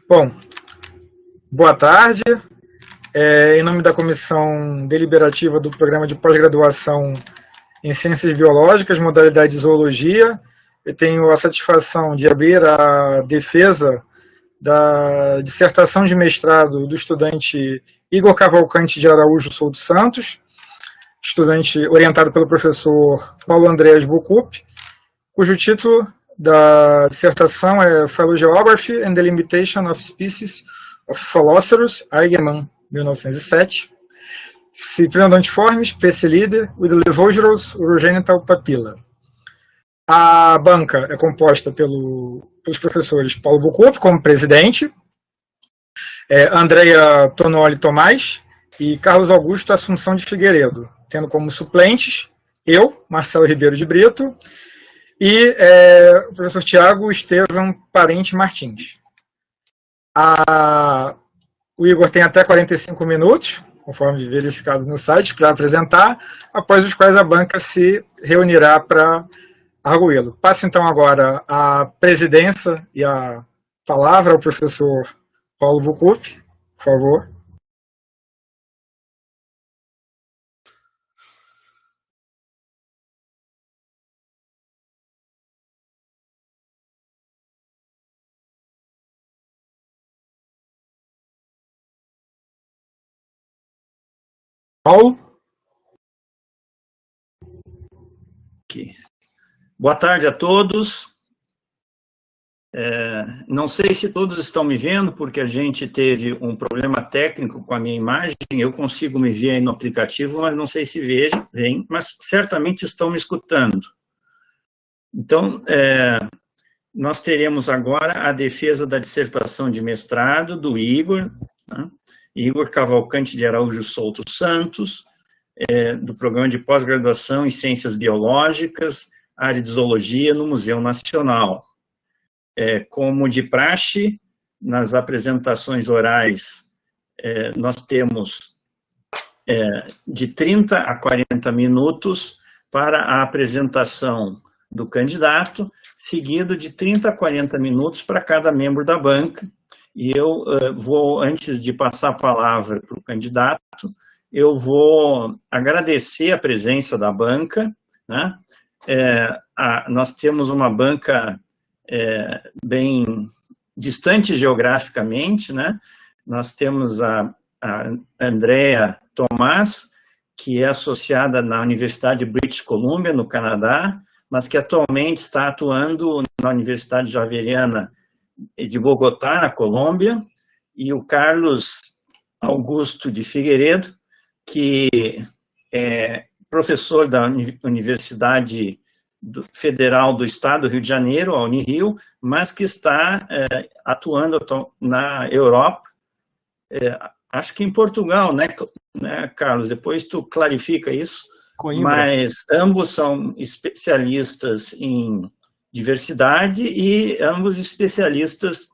Bom, boa tarde. Em nome da Comissão Deliberativa do Programa de Pós-Graduação em Ciências Biológicas, modalidade Zoologia, eu tenho a satisfação de abrir a defesa da dissertação de mestrado do estudante Igor Cavalcante de Araújo Souto Santos, estudante orientado pelo professor Paulo Andreas Bucup, cujo título da dissertação é Phylogeography and the Limitation of Species of Phaloceros, Eigenmann, 1907, Cyprinodontiformes, Pescelidae, with Levogeros urogenital papilla. A banca é composta pelos professores Paulo Bucup como presidente, Andrea Tonoli Tomás e Carlos Augusto Assunção de Figueiredo, tendo como suplentes eu, Marcelo Ribeiro de Brito, e o professor Tiago Estevam Parente Martins. O Igor tem até 45 minutos, conforme verificado no site, para apresentar, após os quais a banca se reunirá para arguí-lo. Passo então agora a presidência e a palavra ao professor Paulo Bucup, por favor. Paulo? Aqui. Boa tarde a todos. Não sei se todos estão me vendo, porque a gente teve um problema técnico com a minha imagem. Eu consigo me ver aí no aplicativo, mas não sei se veem, mas certamente estão me escutando. Então, nós teremos agora a defesa da dissertação de mestrado do Igor, né? Igor Cavalcante de Araújo Souto Santos, do Programa de Pós-Graduação em Ciências Biológicas, área de Zoologia no Museu Nacional. Como de praxe, nas apresentações orais, nós temos de 30 a 40 minutos para a apresentação do candidato, seguido de 30 a 40 minutos para cada membro da banca. E eu vou, antes de passar a palavra para o candidato, eu vou agradecer a presença da banca, né? Nós temos uma banca bem distante geograficamente, né? Nós temos a Andrea Tomás, que é associada na Universidade de British Columbia, no Canadá, mas que atualmente está atuando na Universidade Javeriana de Bogotá, na Colômbia, e o Carlos Augusto de Figueiredo, que é professor da Universidade Federal do Estado do Rio de Janeiro, a Unirio, mas que está atuando na Europa, acho que em Portugal, né, Carlos? Depois tu clarifica isso. Coimbra. Mas ambos são especialistas em diversidade e ambos especialistas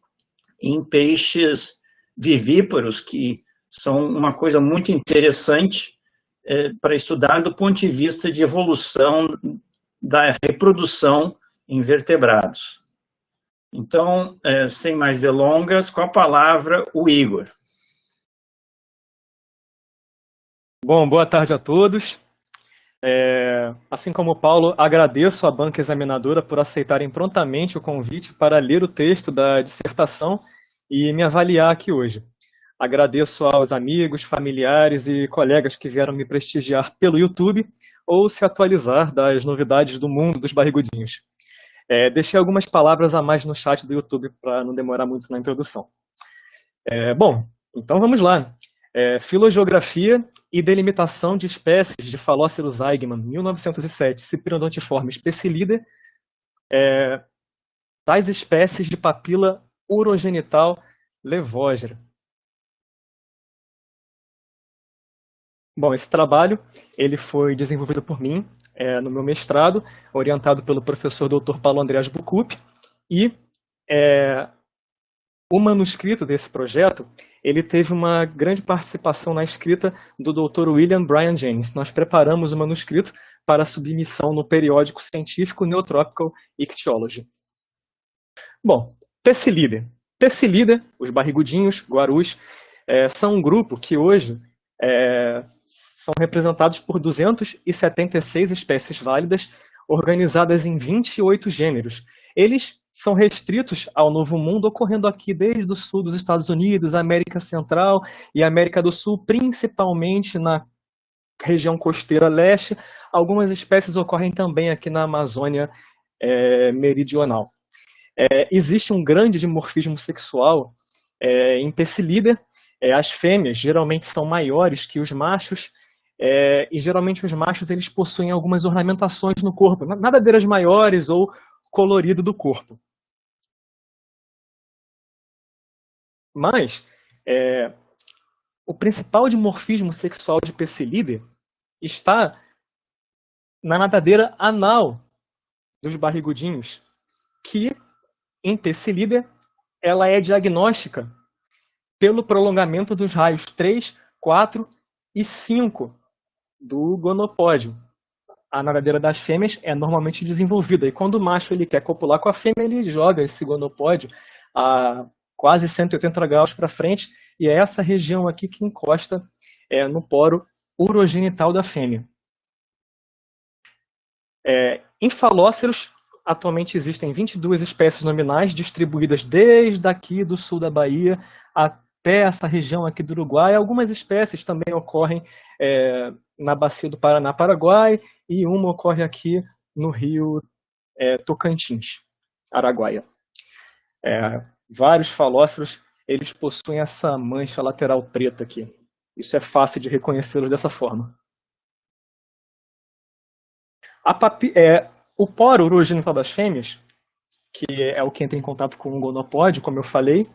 em peixes vivíparos, que são uma coisa muito interessante para estudar do ponto de vista de evolução da reprodução em vertebrados. Então, sem mais delongas, com a palavra, o Igor. Bom, boa tarde a todos. Assim como o Paulo, agradeço à banca examinadora por aceitarem prontamente o convite para ler o texto da dissertação e me avaliar aqui hoje. Agradeço aos amigos, familiares e colegas que vieram me prestigiar pelo YouTube ou se atualizar das novidades do mundo dos barrigudinhos. Deixei algumas palavras a mais no chat do YouTube para não demorar muito na introdução. Bom, então vamos lá. Filogeografia e delimitação de espécies de Phaloceros Eigenmann, 1907, Cyprinodontiformes Pescelidae, tais espécies de papila urogenital levógera. Bom, esse trabalho ele foi desenvolvido por mim no meu mestrado, orientado pelo professor Dr. Paulo Andreas Bucup, e o manuscrito desse projeto ele teve uma grande participação na escrita do Dr. William Bryan Jennings. Nós preparamos o manuscrito para submissão no periódico científico Neotropical Ichthyology. Bom, Pescelidae. Pessilida, os barrigudinhos, guarus, são um grupo que hoje são representados por 276 espécies válidas, organizadas em 28 gêneros. Eles são restritos ao Novo Mundo, ocorrendo aqui desde o sul dos Estados Unidos, América Central e América do Sul, principalmente na região costeira leste. Algumas espécies ocorrem também aqui na Amazônia meridional. Existe um grande dimorfismo sexual em Pessilida. As fêmeas geralmente são maiores que os machos, e geralmente os machos eles possuem algumas ornamentações no corpo, nadadeiras maiores ou colorido do corpo. Mas o principal dimorfismo sexual de Pessilida está na nadadeira anal dos barrigudinhos, que em Pessilida ela é diagnóstica pelo prolongamento dos raios 3, 4 e 5 do gonopódio. A nadadeira das fêmeas é normalmente desenvolvida, e quando o macho ele quer copular com a fêmea, ele joga esse gonopódio a quase 180 graus para frente, e é essa região aqui que encosta no poro urogenital da fêmea. Em falóceros, atualmente existem 22 espécies nominais, distribuídas desde aqui do sul da Bahia até essa região aqui do Uruguai. Algumas espécies também ocorrem na bacia do Paraná-Paraguai, e uma ocorre aqui no rio Tocantins, Araguaia. Vários falóceros eles possuem essa mancha lateral preta aqui. Isso é fácil de reconhecê-los dessa forma. O poro urogenital das fêmeas, que é o que entra em contato com o gonopódio, como eu falei,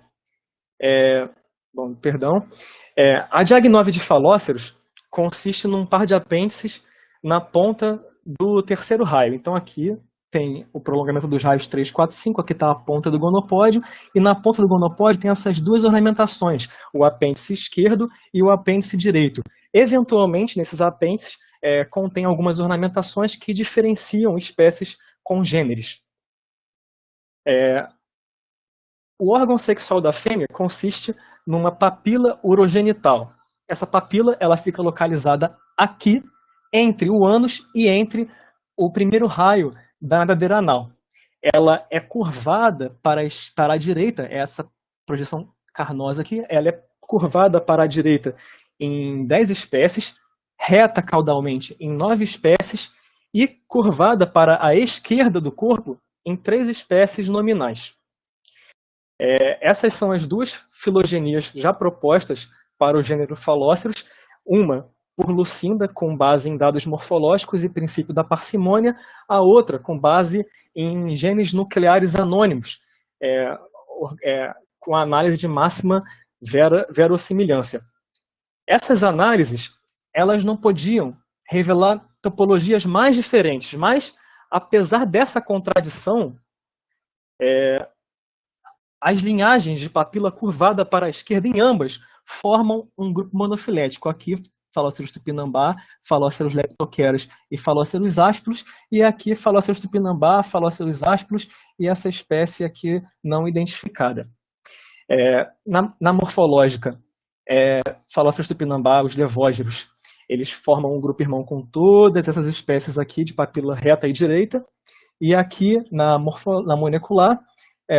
a diagnose de falóceros consiste num par de apêndices na ponta do terceiro raio. Então aqui tem o prolongamento dos raios 3, 4, 5, aqui está a ponta do gonopódio, e na ponta do gonopódio tem essas duas ornamentações, o apêndice esquerdo e o apêndice direito. Eventualmente, nesses apêndices, contém algumas ornamentações que diferenciam espécies congêneres. O órgão sexual da fêmea consiste numa papila urogenital. Essa papila ela fica localizada aqui, entre o ânus e entre o primeiro raio da nadadeira anal. Ela é curvada para a direita, essa projeção carnosa aqui, ela é curvada para a direita em 10 espécies, reta caudalmente em 9 espécies e curvada para a esquerda do corpo em 3 espécies nominais. Essas são as duas filogenias já propostas para o gênero Falóceros, uma por Lucinda, com base em dados morfológicos e princípio da parcimônia, a outra com base em genes nucleares anônimos, com a análise de máxima verossimilhança. Essas análises elas não podiam revelar topologias mais diferentes, mas, apesar dessa contradição, as linhagens de papila curvada para a esquerda em ambas formam um grupo monofilético. Aqui, Falóceros tupinambá, Falóceros leptoqueras e Falóceros ásperos, e aqui Falóceros tupinambá, Falóceros ásperos e essa espécie aqui não identificada. Na morfológica, Falóceros tupinambá, os levógeros, eles formam um grupo irmão com todas essas espécies aqui de papila reta e direita, e aqui na molecular,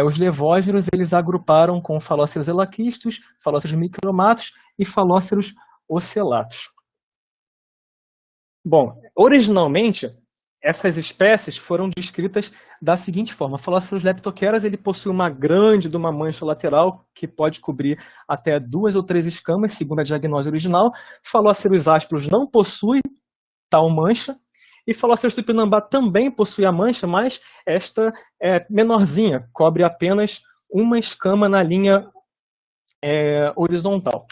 os levógeros eles agruparam com Falóceros elaquistos, Falóceros micromatos e Falóceros ocelatos. Bom, originalmente, essas espécies foram descritas da seguinte forma. Falóceros leptoqueras, ele possui uma grande mancha lateral que pode cobrir até 2 ou 3 escamas, segundo a diagnose original. Falóceros ásperos não possui tal mancha. E Falóceros tupinambá também possui a mancha, mas esta é menorzinha, cobre apenas uma escama na linha horizontal.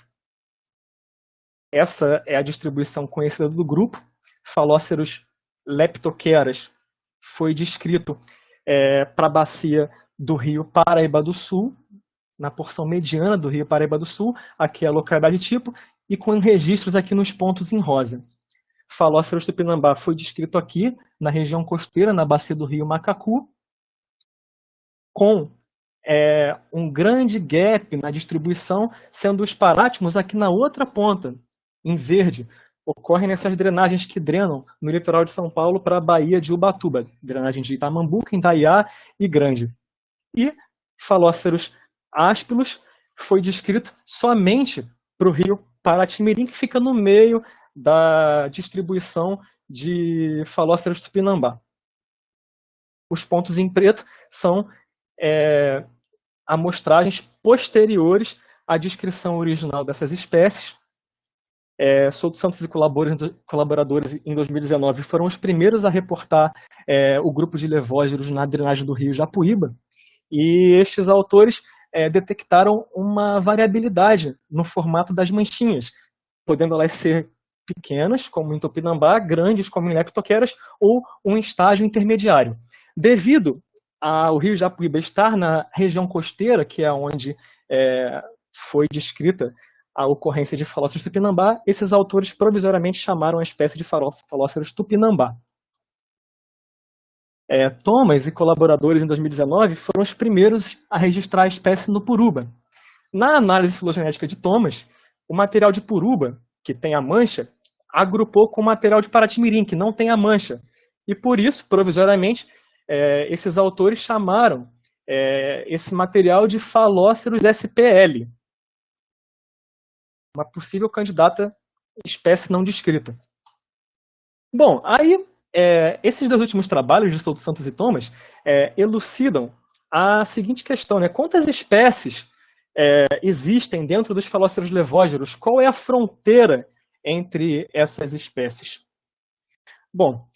Essa é a distribuição conhecida do grupo. Falóceros leptoqueras foi descrito para a bacia do rio Paraíba do Sul, na porção mediana do rio Paraíba do Sul, aqui é a localidade tipo, e com registros aqui nos pontos em rosa. Falóceros tupinambá foi descrito aqui, na região costeira, na bacia do rio Macacu, com um grande gap na distribuição, sendo os parátimos aqui na outra ponta, em verde. Ocorrem nessas drenagens que drenam no litoral de São Paulo para a Baía de Ubatuba, drenagem de Itamambuca, Indaiá e Grande. E Falóceros áspilos foi descrito somente para o rio Paraty-Mirim, que fica no meio da distribuição de Falóceros tupinambá. Os pontos em preto são amostragens posteriores à descrição original dessas espécies. Souto Santos e colaboradores em 2019 foram os primeiros a reportar o grupo de levógeros na drenagem do rio Japuíba, e estes autores detectaram uma variabilidade no formato das manchinhas, podendo elas ser pequenas, como em Tupinambá, grandes, como em Leptoqueras, ou um estágio intermediário. Devido ao rio Japuíba estar na região costeira, que é onde foi descrita a ocorrência de Falóceros tupinambá, esses autores provisoriamente chamaram a espécie de Falóceros tupinambá. Thomas e colaboradores em 2019 foram os primeiros a registrar a espécie no Puruba. Na análise filogenética de Thomas, o material de Puruba, que tem a mancha, agrupou com o material de Paraty-Mirim, que não tem a mancha. E por isso, provisoriamente, esses autores chamaram esse material de Falóceros SPL, uma possível candidata espécie não descrita. Bom, aí esses dois últimos trabalhos de Souto Santos e Thomas elucidam a seguinte questão, né? Quantas espécies existem dentro dos falóceros levógeros? Qual é a fronteira entre essas espécies? Bom,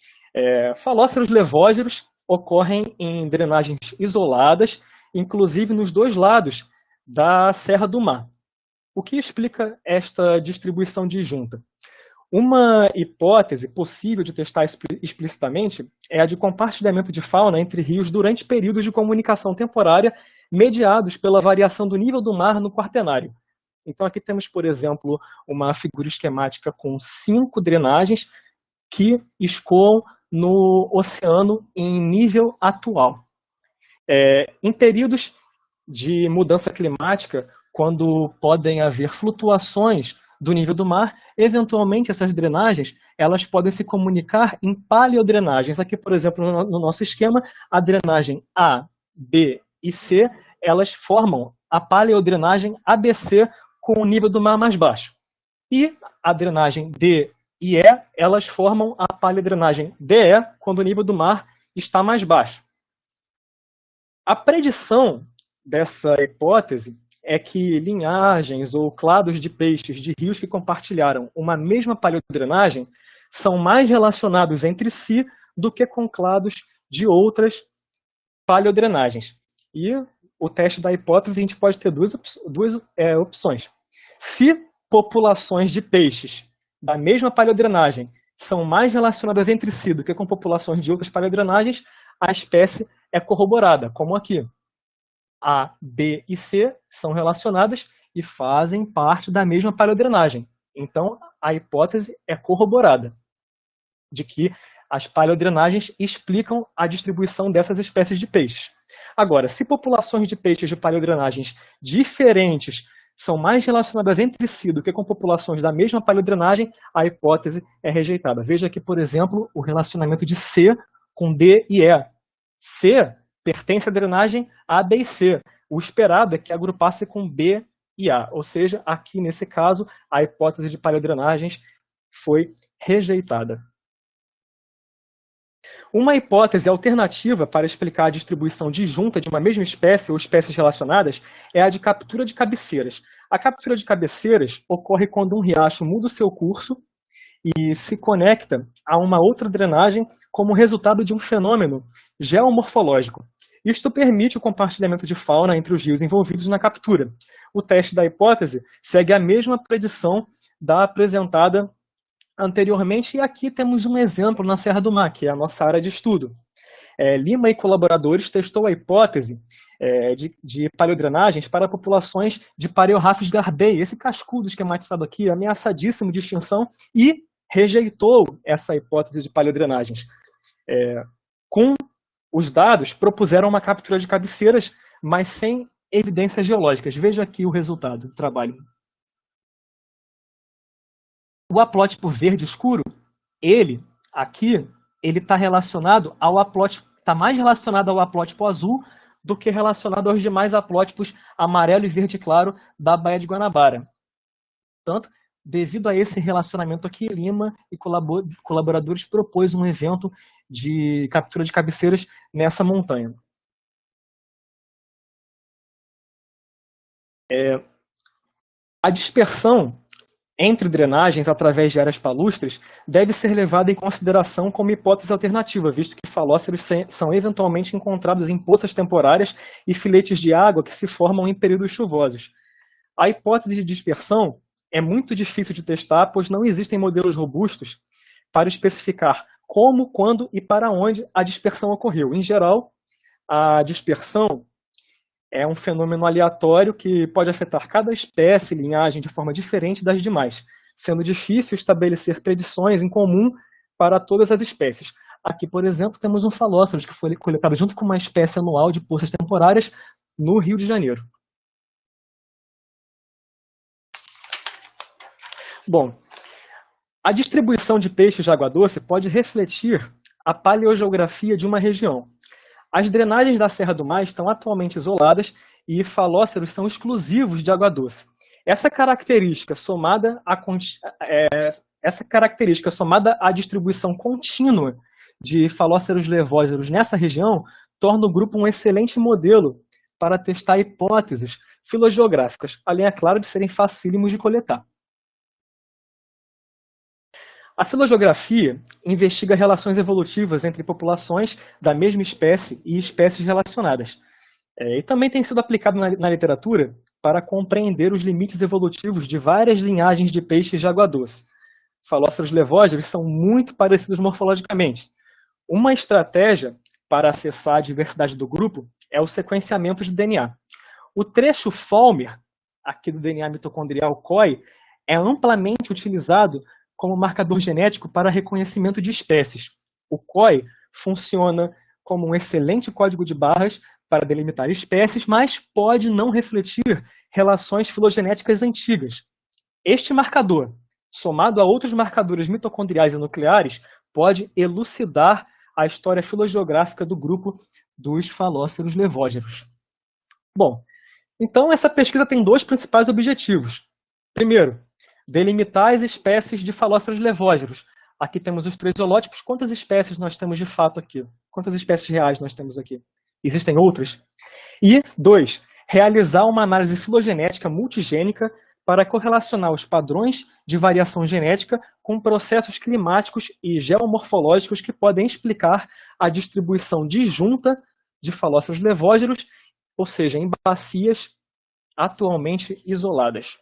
falóceros levógeros ocorrem em drenagens isoladas, inclusive nos dois lados da Serra do Mar. O que explica esta distribuição disjunta? Uma hipótese possível de testar explicitamente é a de compartilhamento de fauna entre rios durante períodos de comunicação temporária mediados pela variação do nível do mar no quaternário. Então aqui temos, por exemplo, uma figura esquemática com 5 drenagens que escoam no oceano em nível atual. Em períodos de mudança climática, quando podem haver flutuações do nível do mar, eventualmente essas drenagens elas podem se comunicar em paleodrenagens. Aqui, por exemplo, no nosso esquema, a drenagem A, B e C, elas formam a paleodrenagem ABC com o nível do mar mais baixo. E a drenagem D e E, elas formam a paleodrenagem DE quando o nível do mar está mais baixo. A predição dessa hipótese é que linhagens ou clados de peixes de rios que compartilharam uma mesma paleodrenagem são mais relacionados entre si do que com clados de outras paleodrenagens. E o teste da hipótese a gente pode ter duas opções. Se populações de peixes da mesma paleodrenagem são mais relacionadas entre si do que com populações de outras paleodrenagens, a espécie é corroborada, como aqui. A, B e C são relacionadas e fazem parte da mesma paleodrenagem. Então, a hipótese é corroborada de que as paleodrenagens explicam a distribuição dessas espécies de peixes. Agora, se populações de peixes de paleodrenagens diferentes são mais relacionadas entre si do que com populações da mesma paleodrenagem, a hipótese é rejeitada. Veja aqui, por exemplo, o relacionamento de C com D e E. C pertence à drenagem A, B e C. O esperado é que agrupasse com B e A. Ou seja, aqui nesse caso, a hipótese de paleodrenagens foi rejeitada. Uma hipótese alternativa para explicar a distribuição disjunta de uma mesma espécie ou espécies relacionadas é a de captura de cabeceiras. A captura de cabeceiras ocorre quando um riacho muda o seu curso e se conecta a uma outra drenagem como resultado de um fenômeno geomorfológico. Isto permite o compartilhamento de fauna entre os rios envolvidos na captura. O teste da hipótese segue a mesma predição da apresentada anteriormente, e aqui temos um exemplo na Serra do Mar, que é a nossa área de estudo. Lima e colaboradores testou a hipótese de paleodrenagens para populações de Pareorrhaphes garbei, esse cascudo esquematizado aqui, ameaçadíssimo de extinção, e rejeitou essa hipótese de paleodrenagens. Com os dados, propuseram uma captura de cabeceiras mas sem evidências geológicas. Veja aqui o resultado do trabalho. O haplótipo verde escuro, ele está relacionado ao haplótipo, está mais relacionado ao haplótipo azul do que relacionado aos demais haplótipos amarelo e verde claro da Baía de Guanabara. Portanto, devido a esse relacionamento aqui, Lima e colaboradores propôs um evento de captura de cabeceiras nessa montanha. A dispersão entre drenagens através de áreas palustres deve ser levada em consideração como hipótese alternativa, visto que falóceros são eventualmente encontrados em poças temporárias e filetes de água que se formam em períodos chuvosos. A hipótese de dispersão é muito difícil de testar, pois não existem modelos robustos para especificar como, quando e para onde a dispersão ocorreu. Em geral, a dispersão é um fenômeno aleatório que pode afetar cada espécie e linhagem de forma diferente das demais, sendo difícil estabelecer predições em comum para todas as espécies. Aqui, por exemplo, temos um falóceros que foi coletado junto com uma espécie anual de poças temporárias no Rio de Janeiro. Bom, a distribuição de peixes de água doce pode refletir a paleogeografia de uma região. As drenagens da Serra do Mar estão atualmente isoladas e falóceros são exclusivos de água doce. Essa característica somada à distribuição contínua de falóceros levógeros nessa região torna o grupo um excelente modelo para testar hipóteses filogeográficas, além, é claro, de serem facílimos de coletar. A filogeografia investiga relações evolutivas entre populações da mesma espécie e espécies relacionadas. E também tem sido aplicado na literatura para compreender os limites evolutivos de várias linhagens de peixes de água doce. Falóceros levógeros são muito parecidos morfologicamente. Uma estratégia para acessar a diversidade do grupo é o sequenciamento de DNA. O trecho Follmer, aqui do DNA mitocondrial COI, é amplamente utilizado como marcador genético para reconhecimento de espécies. O COI funciona como um excelente código de barras para delimitar espécies, mas pode não refletir relações filogenéticas antigas. Este marcador, somado a outros marcadores mitocondriais e nucleares, pode elucidar a história filogeográfica do grupo dos falóceros levógeros. Bom, então essa pesquisa tem dois principais objetivos. Primeiro, delimitar as espécies de falóceros levógeros. Aqui temos os três holótipos. Quantas espécies nós temos de fato aqui? Quantas espécies reais nós temos aqui? Existem outras? E, dois, realizar uma análise filogenética multigênica para correlacionar os padrões de variação genética com processos climáticos e geomorfológicos que podem explicar a distribuição disjunta de falóceros levógeros, ou seja, em bacias atualmente isoladas.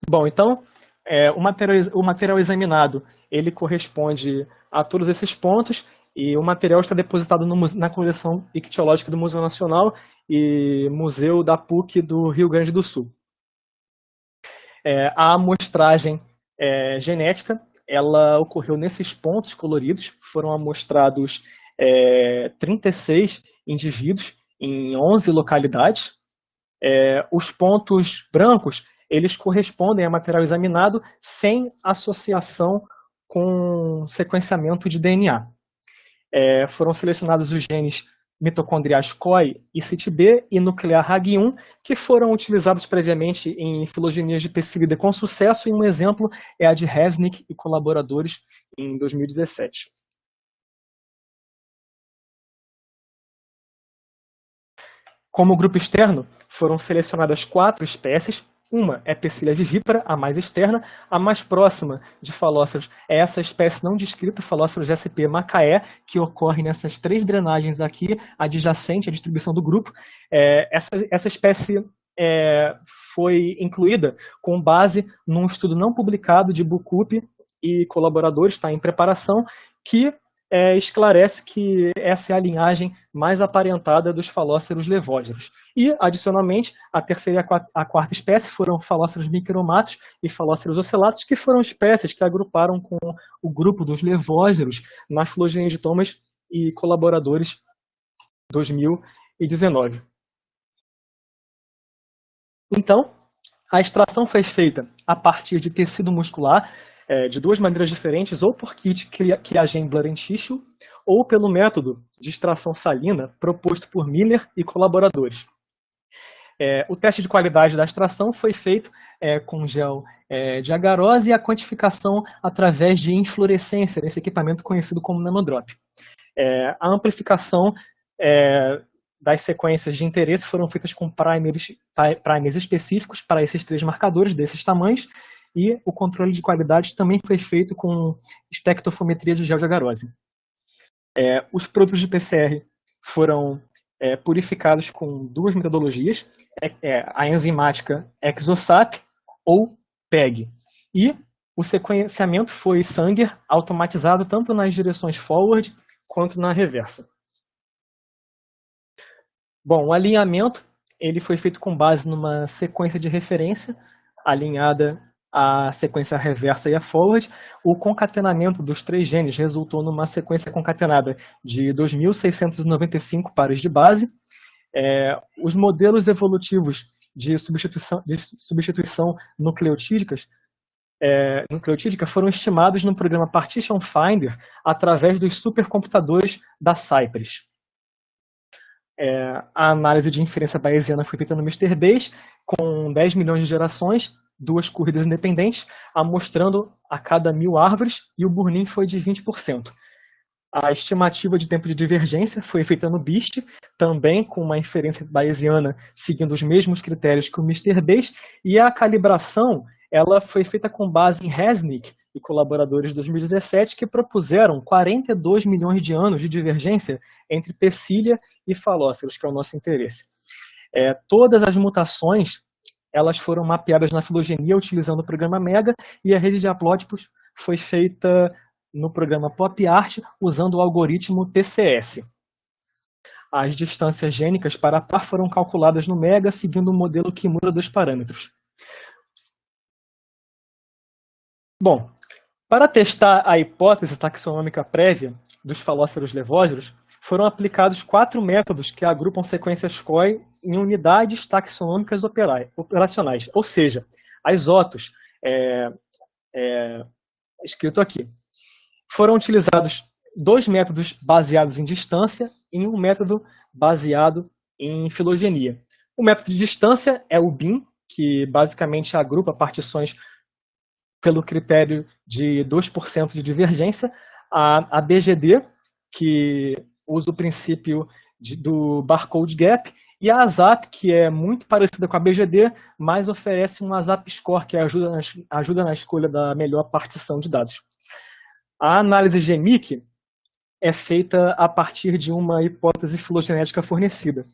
Bom, então, o material examinado, ele corresponde a todos esses pontos e o material está depositado na coleção ictiológica do Museu Nacional e Museu da PUC do Rio Grande do Sul. A amostragem genética, ela ocorreu nesses pontos coloridos, foram amostrados 36 indivíduos em 11 localidades. Os pontos brancos, eles correspondem a material examinado sem associação com sequenciamento de DNA. Foram selecionados os genes mitocondriais COI e CIT-B e nuclear RAG1, que foram utilizados previamente em filogenias de Pesquilida com sucesso, e um exemplo é a de Resnick e colaboradores em 2017. Como grupo externo, foram selecionadas 4 espécies. Uma é Pecilia vivípara, a mais externa. A mais próxima de falóceros é essa espécie não descrita, falóceros SP macaé, que ocorre nessas 3 drenagens aqui, adjacente à distribuição do grupo. Essa espécie foi incluída com base num estudo não publicado de Bucupi e colaboradores, está em preparação, que esclarece que essa é a linhagem mais aparentada dos falóceros levógeros. E, adicionalmente, a terceira e a quarta espécie foram falóceros micromatos e falóceros ocellatos, que foram espécies que agruparam com o grupo dos levógeros na filogenia de Thomas e colaboradores 2019. Então, a extração foi feita a partir de tecido muscular de duas maneiras diferentes, ou por kit Quiagen Blood and Tissue, ou pelo método de extração salina proposto por Miller e colaboradores. O teste de qualidade da extração foi feito com gel de agarose e a quantificação através de inflorescência, nesse equipamento conhecido como nanodrop. A amplificação das sequências de interesse foram feitas com primers específicos para esses 3 marcadores desses tamanhos, e o controle de qualidade também foi feito com espectrofometria de gel de agarose. Os produtos de PCR foram purificados com 2 metodologias, a enzimática ExoSAP ou PEG. E o sequenciamento foi Sanger, automatizado tanto nas direções forward quanto na reversa. Bom, o alinhamento ele foi feito com base numa sequência de referência, alinhada à sequência reversa e a forward. O concatenamento dos 3 genes resultou numa sequência concatenada de 2.695 pares de base. Os modelos evolutivos de substituição nucleotídica foram estimados no programa Partition Finder através dos supercomputadores da Cypress. A análise de inferência bayesiana foi feita no MrBayes, com 10 milhões de gerações, 2 corridas independentes, amostrando a cada 1.000 árvores, e o burn-in foi de 20%. A estimativa de tempo de divergência foi feita no BIST, também com uma inferência bayesiana seguindo os mesmos critérios que o MrBayes, e a calibração ela foi feita com base em Resnick e colaboradores de 2017, que propuseram 42 milhões de anos de divergência entre Pecilia e Falóceros, que é o nosso interesse. Todas as mutações elas foram mapeadas na filogenia utilizando o programa MEGA, e a rede de haplótipos foi feita no programa PopArt usando o algoritmo TCS. As distâncias gênicas para par foram calculadas no MEGA seguindo um modelo que muda 2 parâmetros. Bom, para testar a hipótese taxonômica prévia dos falóceros levógeros, foram aplicados 4 métodos que agrupam sequências COI em unidades taxonômicas operacionais, ou seja, as OTOs, escrito aqui. Foram utilizados 2 métodos baseados em distância e um método baseado em filogenia. O método de distância é o BIM, que basicamente agrupa partições pelo critério de 2% de divergência, a BGD, que usa o princípio do barcode gap, e a ASAP, que é muito parecida com a BGD, mas oferece um ASAP score, que ajuda na escolha da melhor partição de dados. A análise GEMIC é feita a partir de uma hipótese filogenética fornecida.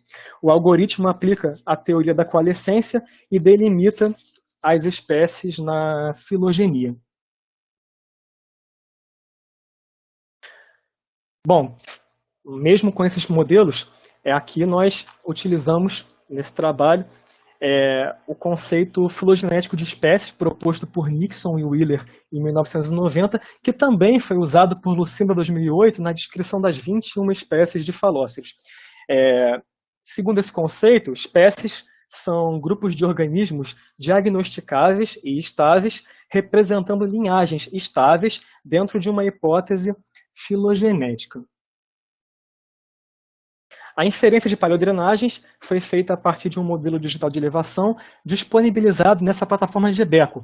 O algoritmo aplica a teoria da coalescência e delimita as espécies na filogenia. Bom, mesmo com esses modelos, aqui nós utilizamos, nesse trabalho, o conceito filogenético de espécies proposto por Nixon e Wheeler em 1990, que também foi usado por Lucinda em 2008 na descrição das 21 espécies de falóceros. Segundo esse conceito, espécies são grupos de organismos diagnosticáveis e estáveis, representando linhagens estáveis dentro de uma hipótese filogenética. A inferência de paleodrenagens foi feita a partir de um modelo digital de elevação disponibilizado nessa plataforma de GBECO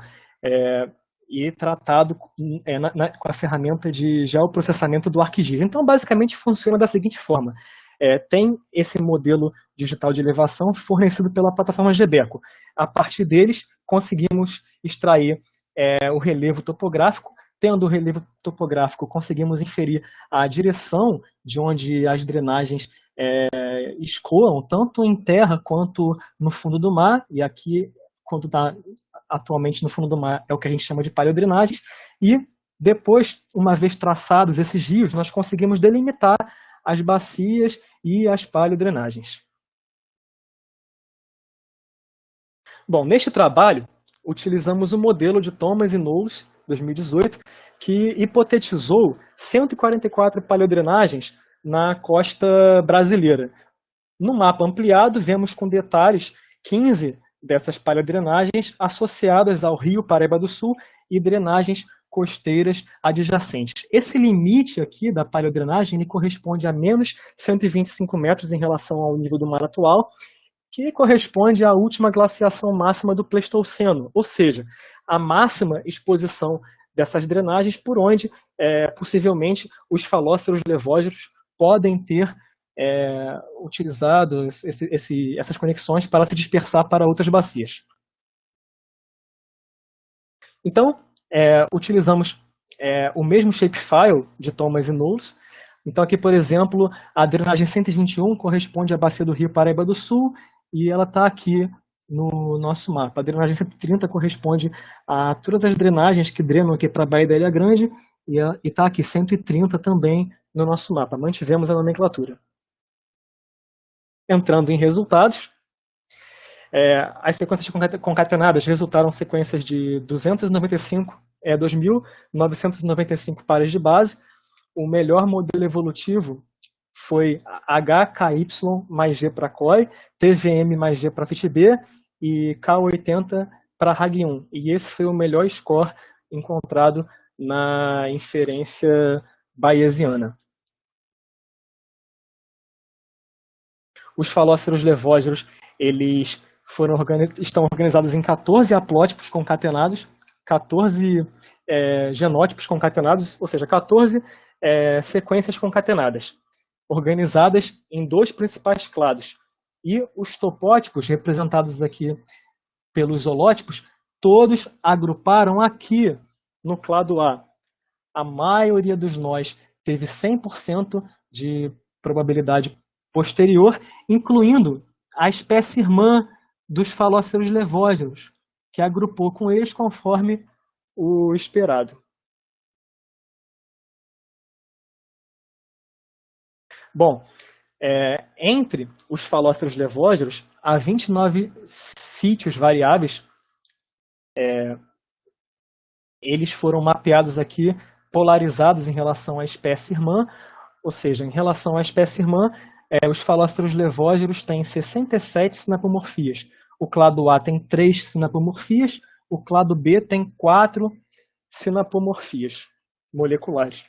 e tratado com a ferramenta de geoprocessamento do ArcGIS. Então, basicamente, funciona da seguinte forma. Tem esse modelo digital de elevação fornecido pela plataforma GBECO. A partir deles, conseguimos extrair o relevo topográfico. Tendo o relevo topográfico, conseguimos inferir a direção de onde as drenagens escoam, tanto em terra quanto no fundo do mar, e aqui, quando está atualmente no fundo do mar, é o que a gente chama de paleodrenagens, e depois, uma vez traçados esses rios, nós conseguimos delimitar as bacias e as paleodrenagens. Bom, neste trabalho, utilizamos o modelo de Thomas e Knowles, 2018, que hipotetizou 144 paleodrenagens na costa brasileira. No mapa ampliado, vemos com detalhes 15 dessas palha-drenagens associadas ao Rio Paraíba do Sul e drenagens costeiras adjacentes. Esse limite aqui da palha-drenagem ele corresponde a menos 125 metros em relação ao nível do mar atual, que corresponde à última glaciação máxima do Pleistoceno, ou seja, a máxima exposição dessas drenagens por onde, possivelmente, os falóceros levógeros podem ter utilizado essas conexões para se dispersar para outras bacias. Então, utilizamos o mesmo shapefile de Thomas e Knowles. Então, aqui, por exemplo, a drenagem 121 corresponde à bacia do Rio Paraíba do Sul e ela está aqui no nosso mapa. A drenagem 130 corresponde a todas as drenagens que drenam aqui para a Baía da Ilha Grande e está aqui 130 também no nosso mapa. Mantivemos a nomenclatura. Entrando em resultados, as sequências concatenadas resultaram sequências de 2.995 pares de base. O melhor modelo evolutivo foi HKY mais G para COI, TVM mais G para FIT-B e K80 para RAG1. E esse foi o melhor score encontrado na inferência bayesiana. Os falóceros levógeros eles estão organizados em 14 haplótipos concatenados, 14 genótipos concatenados, ou seja, 14 sequências concatenadas, organizadas em 2 principais clados. E os topótipos, representados aqui pelos holótipos, todos agruparam aqui no clado A. A maioria dos nós teve 100% de probabilidade posterior, incluindo a espécie irmã dos falóceros levógeros, que agrupou com eles conforme o esperado. Bom, entre os falóceros levógeros, há 29 sítios variáveis. Eles foram mapeados aqui, polarizados em relação à espécie irmã, ou seja, em relação à espécie irmã, os falóceros levógeros têm 67 sinapomorfias. O clado A tem 3 sinapomorfias, o clado B tem 4 sinapomorfias moleculares.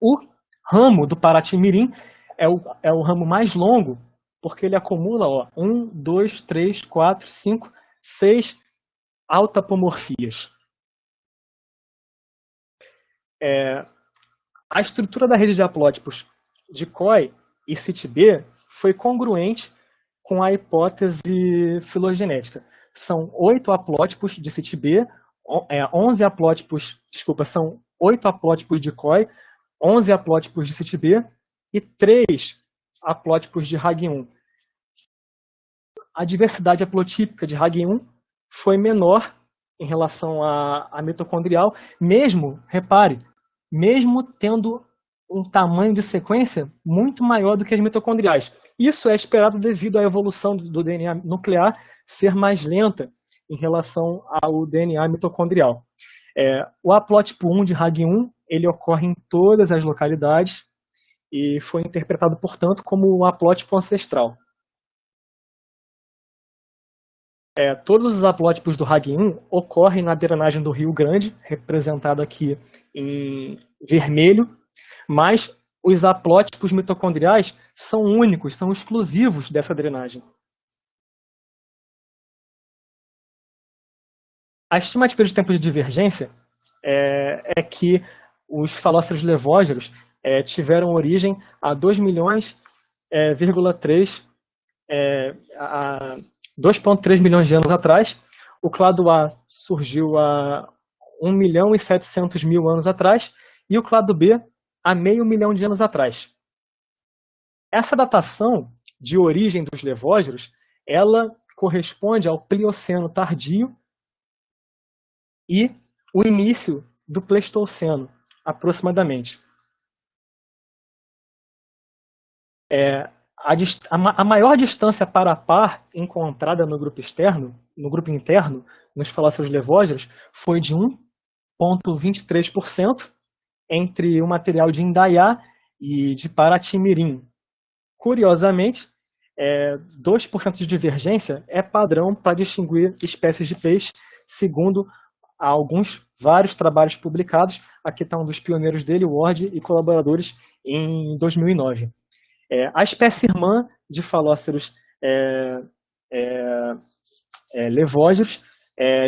O ramo do Paraty-Mirim é o ramo mais longo, porque ele acumula 1, 2, 3, 4, 5, 6 autapomorfias. A estrutura da rede de haplótipos de COI e CIT-B foi congruente com a hipótese filogenética. São 8 haplótipos de CIT-B, 11 haplótipos, são 8 haplótipos de COI, 11 haplótipos de CIT-B e 3 haplótipos de RAG1. A diversidade haplotípica de RAG1 foi menor em relação à mitocondrial, repare, mesmo tendo um tamanho de sequência muito maior do que as mitocondriais. Isso é esperado devido à evolução do DNA nuclear ser mais lenta em relação ao DNA mitocondrial. O haplótipo 1 de RAG1 ele ocorre em todas as localidades e foi interpretado, portanto, como o haplótipo ancestral. Todos os haplótipos do RAG1 ocorrem na drenagem do Rio Grande, representado aqui em vermelho, mas os haplótipos mitocondriais são únicos, são exclusivos dessa drenagem. A estimativa de tempo de divergência é que os falóceros levógeros tiveram origem há 2,3 milhões de anos atrás. O clado A surgiu há 1.700.000 anos atrás e o clado B há 500 mil de anos atrás. Essa datação de origem dos levógeros, ela corresponde ao Plioceno tardio e o início do Pleistoceno, aproximadamente. A maior distância para par encontrada no grupo interno, nos falóceros levógeros, foi de 1,23% entre o material de Indaiá e de Paratimirim. Curiosamente, 2% de divergência é padrão para distinguir espécies de peixe, segundo vários trabalhos publicados. Aqui está um dos pioneiros dele, o Ward e colaboradores, em 2009. A espécie irmã de falóceros levógeros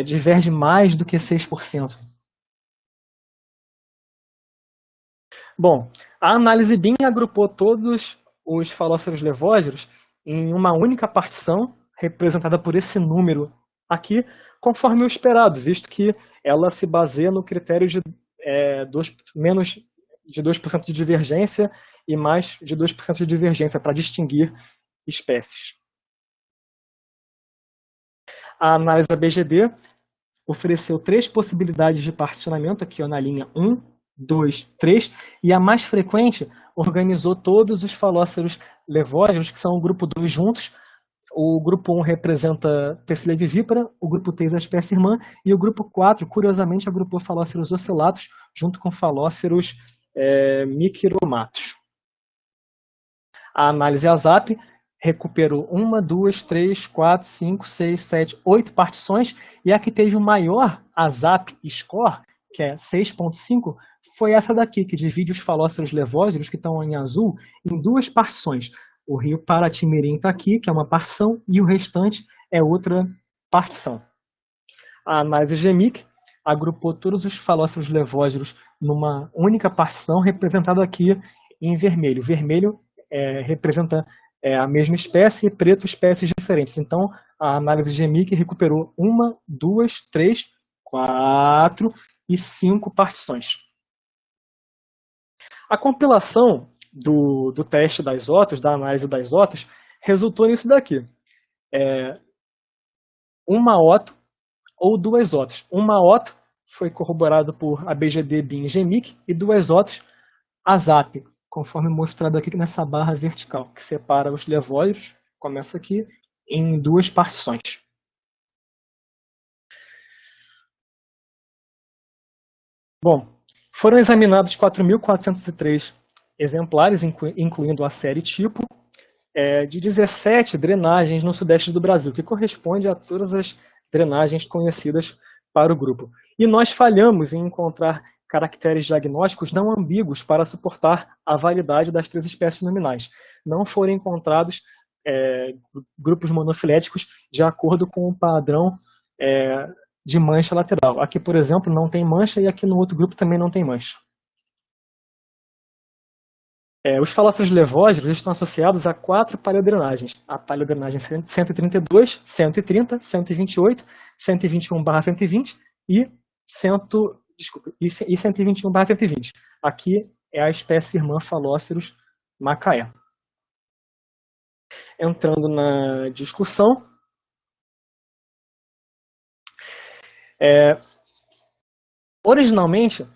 diverge mais do que 6%. Bom, a análise BIM agrupou todos os falóceros levógeros em uma única partição, representada por esse número aqui, conforme o esperado, visto que ela se baseia no critério de menos de 2% de divergência e mais de 2% de divergência para distinguir espécies. A análise da BGD ofereceu 3 possibilidades de particionamento, aqui ó, na linha 1, 2, 3, e a mais frequente organizou todos os falóceros levógeros, que são o grupo 2 juntos. O grupo 1 representa Tecilia vivípara, o grupo 3 a espécie irmã, e o grupo 4, curiosamente, agrupou falóceros ocellatus junto com falóceros micromatos. A análise ASAP recuperou 1, 2, 3, 4, 5, 6, 7, 8 partições, e a que teve o maior ASAP score, que é 6.5, foi essa daqui, que divide os falóceros levógeros, que estão em azul, em 2 partições. O rio Paratimirim está aqui, que é uma partição, e o restante é outra partição. A análise GEMIC agrupou todos os falóceros levógeros numa única partição, representado aqui em vermelho. Vermelho representa a mesma espécie, e preto espécies diferentes. Então, a análise GEMIC recuperou 1, 2, 3, 4 e 5 partições. A compilação do teste das OTOs, da análise das OTOs, resultou nisso daqui. Uma OTO ou 2 OTOs. Uma OTO foi corroborado por ABGD, BIM e GEMIC, e 2 OTOs ASAP, conforme mostrado aqui nessa barra vertical, que separa os levógeros, começa aqui, em 2 partições. Bom, foram examinados 4.403 exemplares, incluindo a série tipo, de 17 drenagens no sudeste do Brasil, que corresponde a todas as drenagens conhecidas para o grupo. E nós falhamos em encontrar caracteres diagnósticos não ambíguos para suportar a validade das 3 espécies nominais. Não foram encontrados grupos monofiléticos de acordo com o padrão de mancha lateral. Aqui, por exemplo, não tem mancha, e aqui no outro grupo também não tem mancha. Os falóceros levógeros estão associados a 4 paleodrenagens. A paleodrenagem 132, 130, 128, 121/120 e 121/120. Aqui é a espécie irmã Falóceros macaé. Entrando na discussão, originalmente,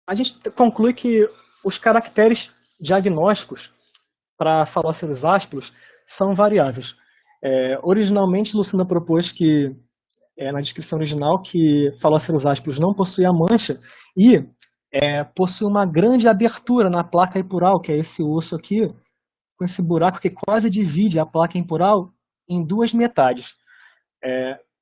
a gente conclui que os caracteres diagnósticos para falóceros ásperos são variáveis. Originalmente, Lucena propôs que, na descrição original, que falóceros ásperos não possuem a mancha e possui uma grande abertura na placa hipural, que é esse osso aqui, com esse buraco que quase divide a placa hipural em 2 metades.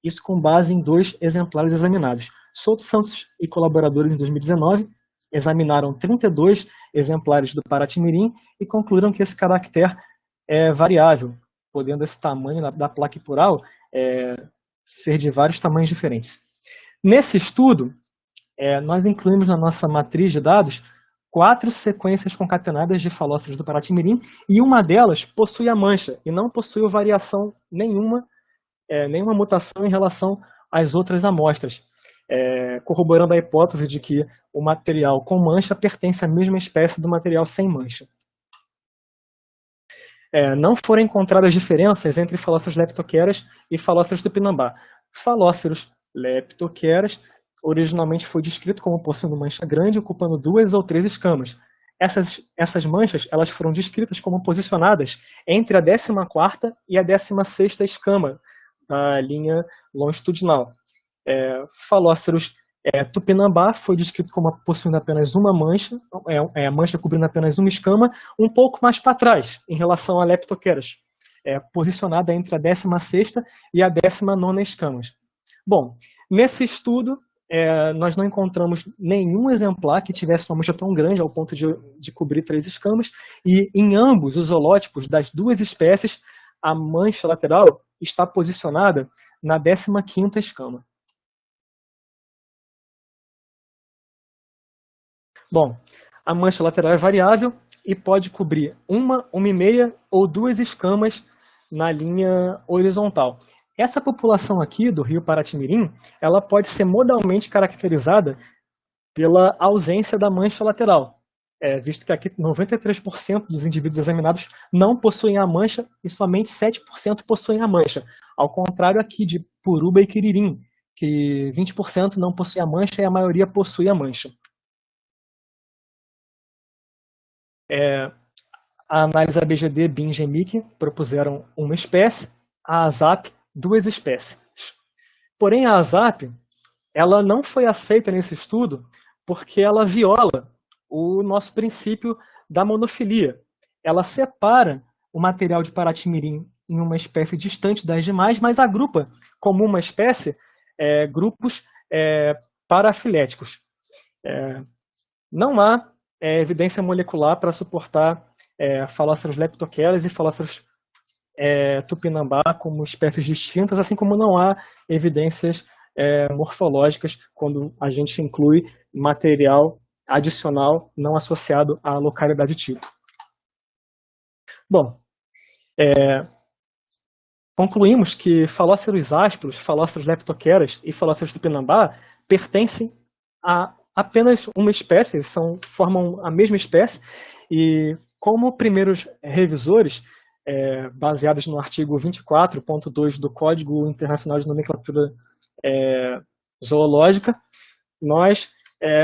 Isso com base em 2 exemplares examinados. Souto Santos e colaboradores, em 2019, examinaram 32 exemplares do Paratimirim e concluíram que esse caractere é variável, podendo esse tamanho da placa hipural ser de vários tamanhos diferentes. Nesse estudo, nós incluímos na nossa matriz de dados 4 sequências concatenadas de falóceros do Paratimirim, e uma delas possui a mancha e não possui variação nenhuma mutação em relação às outras amostras, corroborando a hipótese de que o material com mancha pertence à mesma espécie do material sem mancha. Não foram encontradas diferenças entre falóceros leptoqueras e falóceros tupinambá. Falóceros leptoqueras originalmente foi descrito como possuindo mancha grande, ocupando 2 ou 3 escamas. Essas manchas elas foram descritas como posicionadas entre a 14ª e a 16ª escama da linha longitudinal. Falóceros Tupinambá foi descrito como possuindo apenas uma mancha, a mancha cobrindo apenas uma escama, um pouco mais para trás, em relação a Leptoqueras, posicionada entre a 16ª e a 19ª escamas. Bom, nesse estudo, nós não encontramos nenhum exemplar que tivesse uma mancha tão grande ao ponto de cobrir 3 escamas, e em ambos os holótipos das duas espécies, a mancha lateral está posicionada na 15ª escama. Bom, a mancha lateral é variável e pode cobrir uma e meia ou 2 escamas na linha horizontal. Essa população aqui do rio Paraty-Mirim, ela pode ser modalmente caracterizada pela ausência da mancha lateral, visto que aqui 93% dos indivíduos examinados não possuem a mancha e somente 7% possuem a mancha, ao contrário aqui de Puruba e Quiririm, que 20% não possui a mancha e a maioria possui a mancha. A análise ABGD, BIM e MIC propuseram uma espécie, a ASAP, 2 espécies. Porém, a ASAP ela não foi aceita nesse estudo porque ela viola o nosso princípio da monofilia. Ela separa o material de Paraty-Mirim em uma espécie distante das demais, mas agrupa como uma espécie grupos parafiléticos. Não há evidência molecular para suportar Falóceros leptoqueras e Falóceros tupinambá como espécies distintas, assim como não há evidências morfológicas quando a gente inclui material adicional não associado à localidade tipo. Bom, concluímos que Falóceros ásperos, Falóceros leptoqueras e Falóceros tupinambá pertencem a apenas uma espécie, formam a mesma espécie, e como primeiros revisores, baseados no artigo 24.2 do Código Internacional de Nomenclatura Zoológica, nós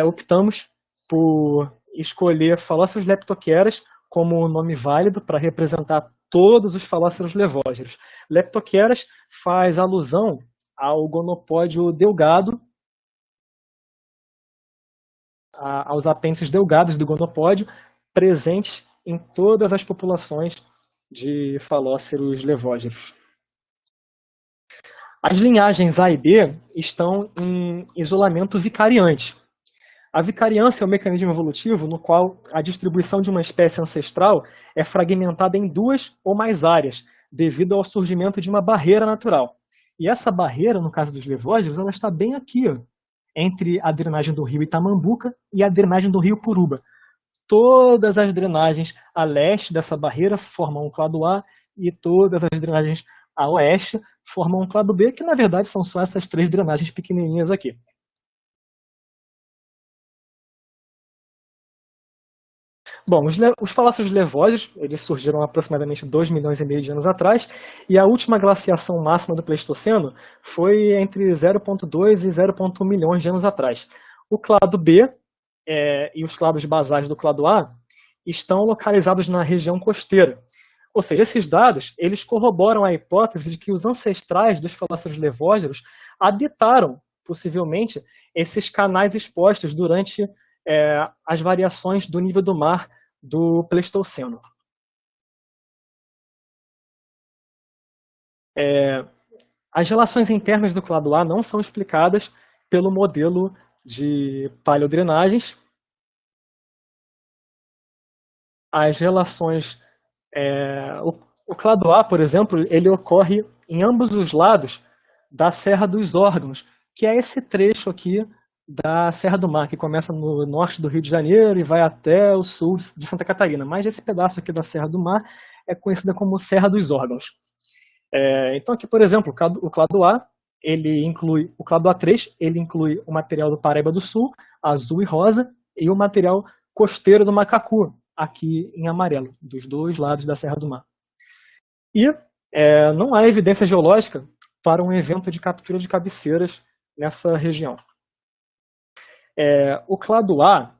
optamos por escolher Falóceros leptoqueras como nome válido para representar todos os Falóceros levógeros. Leptoqueras faz alusão ao gonopódio delgado, aos apêndices delgados do gonopódio, presentes em todas as populações de falóceros levógeros. As linhagens A e B estão em isolamento vicariante. A vicariância é um mecanismo evolutivo no qual a distribuição de uma espécie ancestral é fragmentada em 2 ou mais áreas, devido ao surgimento de uma barreira natural. E essa barreira, no caso dos levógeros, ela está bem aqui, entre a drenagem do rio Itamambuca e a drenagem do rio Puruba. Todas as drenagens a leste dessa barreira formam um clado A e todas as drenagens a oeste formam um clado B, que na verdade são só essas 3 drenagens pequenininhas aqui. Bom, os falóceros levógeros, eles surgiram há aproximadamente 2,5 milhões de anos atrás, e a última glaciação máxima do Pleistoceno foi entre 0,2 e 0,1 milhões de anos atrás. O clado B e os clados basais do clado A estão localizados na região costeira. Ou seja, esses dados eles corroboram a hipótese de que os ancestrais dos falóceros levógeros habitaram, possivelmente, esses canais expostos durante as variações do nível do mar do Pleistoceno. As relações internas do clado A não são explicadas pelo modelo de paleodrenagens. As relações... o clado A, por exemplo, ele ocorre em ambos os lados da Serra dos Órgãos, que é esse trecho aqui da Serra do Mar, que começa no norte do Rio de Janeiro e vai até o sul de Santa Catarina. Mas esse pedaço aqui da Serra do Mar é conhecida como Serra dos Órgãos. Então aqui, por exemplo, o clado A, ele inclui o clado A3, ele inclui o material do Paraíba do Sul, azul e rosa, e o material costeiro do Macacu, aqui em amarelo, dos 2 lados da Serra do Mar. E não há evidência geológica para um evento de captura de cabeceiras nessa região. O clado A,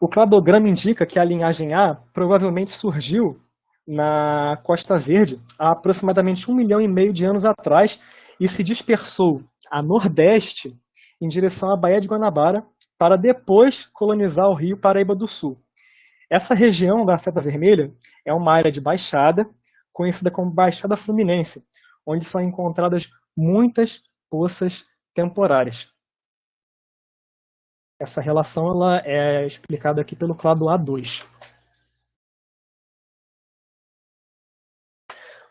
o cladograma indica que a linhagem A provavelmente surgiu na Costa Verde há aproximadamente 1,5 milhão de anos atrás e se dispersou a nordeste em direção à Baía de Guanabara para depois colonizar o Rio Paraíba do Sul. Essa região da Feta Vermelha é uma área de baixada, conhecida como Baixada Fluminense, onde são encontradas muitas poças temporárias. Essa relação ela é explicada aqui pelo clado A2.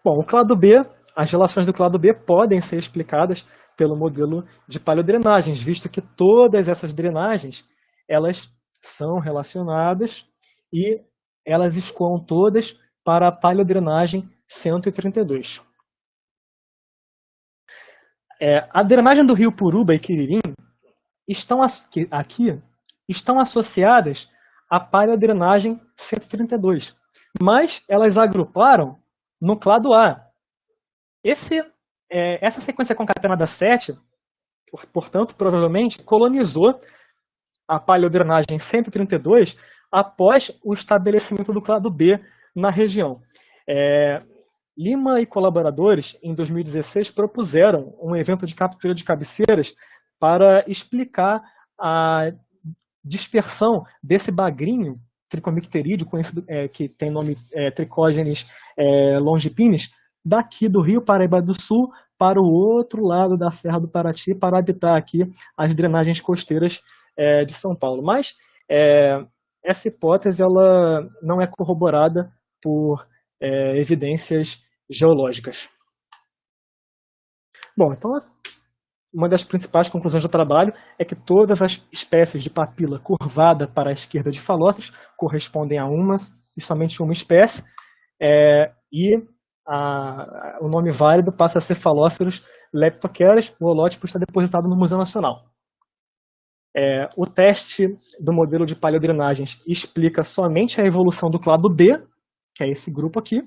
Bom, o clado B, as relações do clado B podem ser explicadas pelo modelo de paleodrenagens, visto que todas essas drenagens elas são relacionadas e elas escoam todas para a paleodrenagem 132. A drenagem do rio Puruba e Quiririm estão associadas à paleodrenagem 132, mas elas agruparam no clado A. Essa sequência concatenada 7, portanto, provavelmente colonizou a paleodrenagem 132 após o estabelecimento do clado B na região. Lima e colaboradores, em 2016, propuseram um evento de captura de cabeceiras para explicar a dispersão desse bagrinho tricomicterídeo, conhecido, que tem nome Tricogenes longipines, daqui do Rio Paraíba do Sul para o outro lado da Serra do Paraty, para habitar aqui as drenagens costeiras de São Paulo. Mas essa hipótese ela não é corroborada por evidências geológicas. Bom, então uma das principais conclusões do trabalho é que todas as espécies de papila curvada para a esquerda de falóceros correspondem a uma e somente uma espécie, o nome válido passa a ser Falóceros leptoqueras. O holótipo está depositado no Museu Nacional. O teste do modelo de paleodrenagens explica somente a evolução do clado B, que é esse grupo aqui,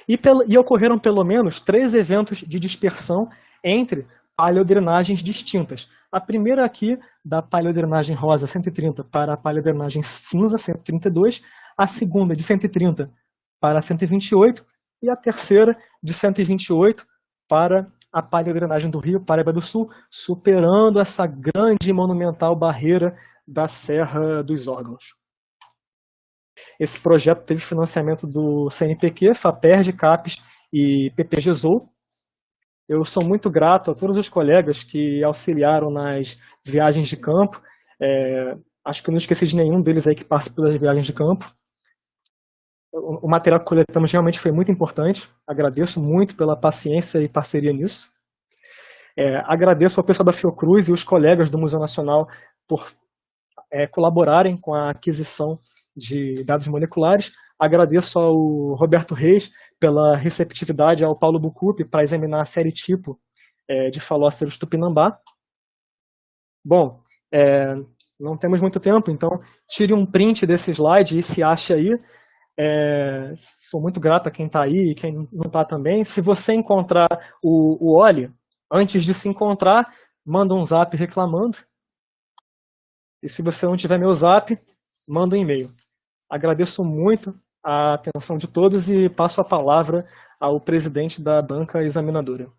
e ocorreram pelo menos 3 eventos de dispersão entre paleodrenagens distintas. A primeira aqui, da paleodrenagem rosa 130 para a paleodrenagem cinza 132, a segunda de 130 para 128 e a terceira de 128 para a paleodrenagem do Rio Paraíba do Sul, superando essa grande e monumental barreira da Serra dos Órgãos. Esse projeto teve financiamento do CNPq, FAPERJ, CAPES e PPGESOL. Eu sou muito grato a todos os colegas que auxiliaram nas viagens de campo. Acho que eu não esqueci de nenhum deles aí que participou das viagens de campo. O material que coletamos realmente foi muito importante. Agradeço muito pela paciência e parceria nisso. Agradeço ao pessoal da Fiocruz e os colegas do Museu Nacional por colaborarem com a aquisição de dados moleculares. Agradeço ao Roberto Reis pela receptividade, ao Paulo Bucupi para examinar a série tipo de Falóceros tupinambá. Bom, não temos muito tempo, então tire um print desse slide e se ache aí. Sou muito grato a quem está aí e quem não está também. Se você encontrar o Oli, antes de se encontrar, manda um zap reclamando. E se você não tiver meu zap, manda um e-mail. Agradeço muito a atenção de todos e passo a palavra ao presidente da banca examinadora.